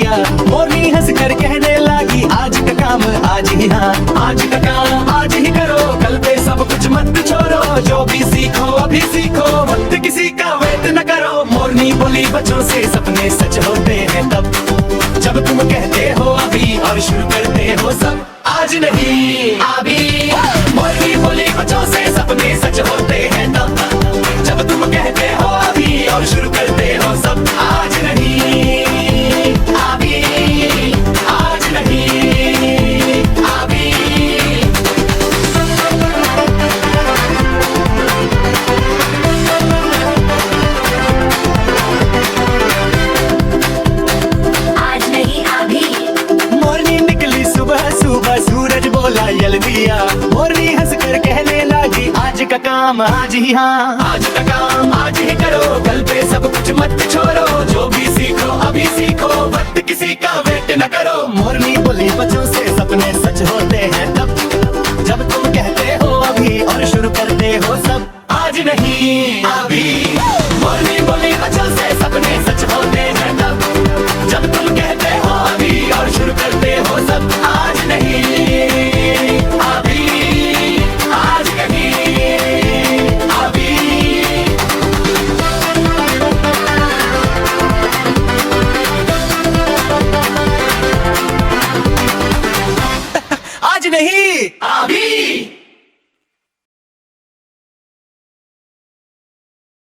दिया। मोरनी हंस कर कहने लगी आज का काम आज ही, हाँ आज का काम आज ही करो, कल पे सब कुछ मत छोड़ो, जो भी सीखो अभी सीखो, वक्त किसी का वेट न करो। मोरनी बोली बच्चों से सपने सच होते हैं तब, जब तुम कहते हो अभी और शुरू करते हो सब आज नहीं अभी। मोरनी बोली बच्चों से सपने सच होते हैं तब, जब तुम कहते हो अभी और शुरू करते हो सब आज नहीं अभी, आज नहीं अभी। आज नहीं अभी। मोरनी निकली सुबह सुबह सूरज बोला यल दिया। मोरनी हंस कर कहने लगी आज का काम आज ही, हाँ आज का काम आज ही करो, कल पे सब कुछ मत छोड़ो, जो भी सीखो अभी सीखो, वक्त किसी का वेट न करो।